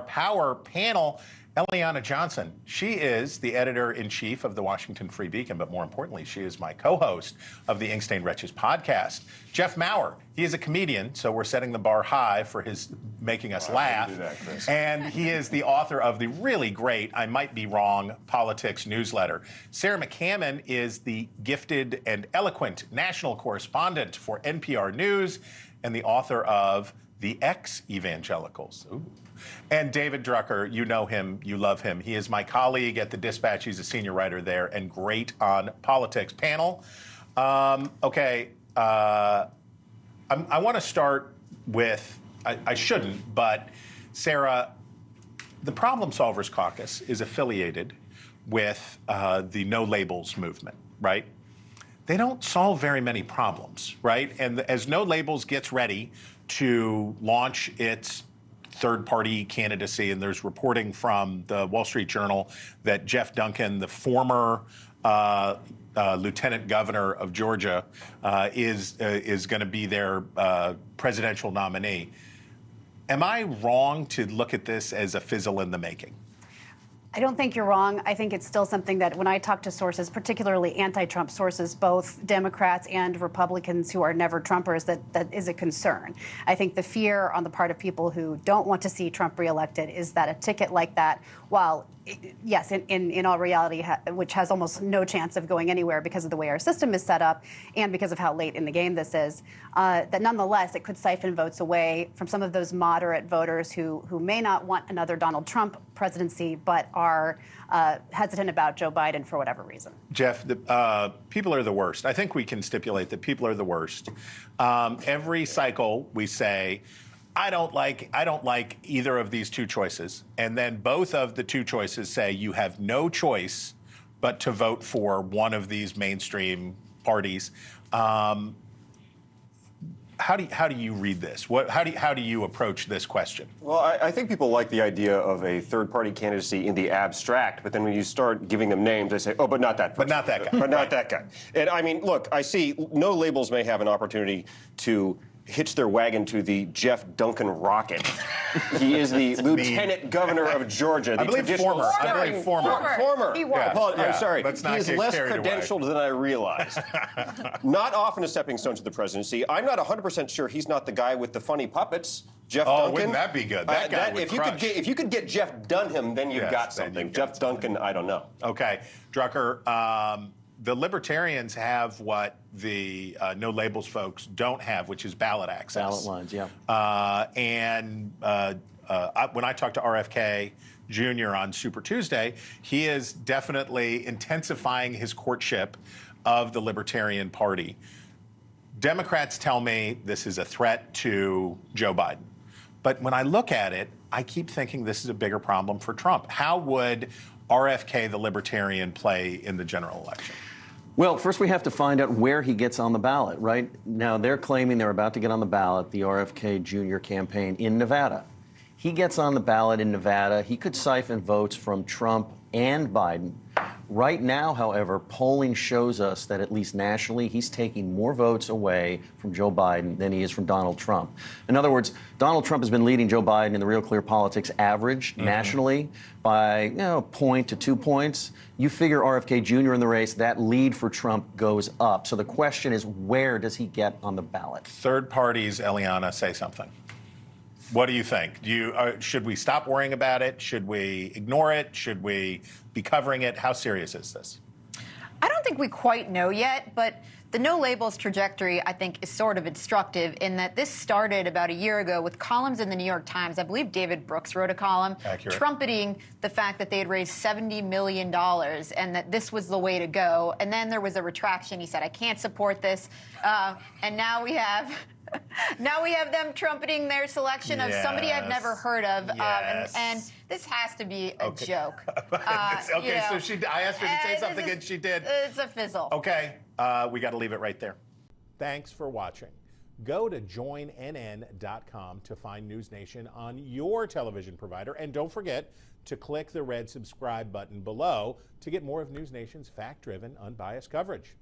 Power panel. Eliana Johnson, she is the editor-in-chief of the Washington Free Beacon, but more importantly, she is my co-host of the Ink Stained Wretches podcast. Geoff Maurer, he is a comedian, so we're setting the bar high for his making us laugh. And he is the author of the really great I Might Be Wrong politics newsletter. Sarah McCammon is the gifted and eloquent national correspondent for NPR News and the author of The Ex-Evangelicals. Ooh. And David Drucker, you know him, you love him. He is my colleague at the Dispatch. He's a senior writer there and great on politics. Panel, I want to start with, I shouldn't, but Sarah, the Problem Solvers Caucus is affiliated with the No Labels movement, right? They don't solve very many problems, right? And as No Labels gets ready to launch its third-party candidacy, and there's reporting from the Wall Street Journal that Geoff Duncan, the former lieutenant governor of Georgia, is going to be their presidential nominee. Am I wrong to look at this as a fizzle in the making? I don't think you're wrong. I think it's still something that when I talk to sources, particularly anti-Trump sources, both Democrats and Republicans who are never Trumpers, that is a concern. I think the fear on the part of people who don't want to see Trump reelected is that a ticket like that, while, yes, in all reality, which has almost no chance of going anywhere because of the way our system is set up and because of how late in the game this is, that nonetheless it could siphon votes away from some of those moderate voters who may not want another Donald Trump presidency, but are hesitant about Joe Biden for whatever reason. Geoff, people are the worst. I think we can stipulate that people are the worst. Every cycle we say, I don't like either of these two choices. And then both of the two choices say you have no choice but to vote for one of these mainstream parties. How do you read this? How do you approach this question? Well, I think people like the idea of a third-party candidacy in the abstract, but then when you start giving them names, they say, oh, but not that person. But not that guy. But not that guy. And I mean, look, I see No Labels may have an opportunity to hitch their wagon to the Geoff Duncan rocket. He is the lieutenant governor of Georgia. I believe former. Former. He was. I'm sorry. Let's He not is get less carried away. credentialed than I realized. Not often a stepping stone to the presidency. I'm not 100% sure he's not the guy with the funny puppets. Geoff Duncan. Wouldn't that be good? That guy would crush. If you could get Geoff Dunham, then you've got something. Geoff Duncan, I don't know. Okay, Drucker. The Libertarians have what the No Labels folks don't have, which is ballot access. Ballot lines, yeah. When I talked to RFK Jr. on Super Tuesday, he is definitely intensifying his courtship of the Libertarian Party. Democrats tell me this is a threat to Joe Biden. But when I look at it, I keep thinking this is a bigger problem for Trump. How would RFK, the Libertarian, play in the general election? Well, first we have to find out where he gets on the ballot, right? Now, they're claiming they're about to get on the ballot, the RFK Jr. campaign in Nevada. He gets on the ballot in Nevada. He could siphon votes from Trump and Biden. Right now, however, polling shows us that at least nationally, he's taking more votes away from Joe Biden than he is from Donald Trump. In other words, Donald Trump has been leading Joe Biden in the Real Clear Politics average nationally by, a point to 2 points. You figure RFK Jr. in the race, that lead for Trump goes up. So the question is, where does he get on the ballot? Third parties, Eliana, say something. What do you think? Should we stop worrying about it? Should we ignore it? Should we be covering it? How serious is this? I don't think we quite know yet, but the No Labels trajectory, I think, is sort of instructive in that this started about a year ago with columns in the New York Times. I believe David Brooks wrote a column trumpeting the fact that they had raised $70 million and that this was the way to go. And then there was a retraction. He said, I can't support this. And now we have... Now we have them trumpeting their selection of somebody I've never heard of, and this has to be a joke. So I asked her to say something, and she did. It's a fizzle. Okay, we got to leave it right there. Thanks for watching. Go to joinnn.com to find NewsNation on your television provider, and don't forget to click the red subscribe button below to get more of NewsNation's fact-driven, unbiased coverage.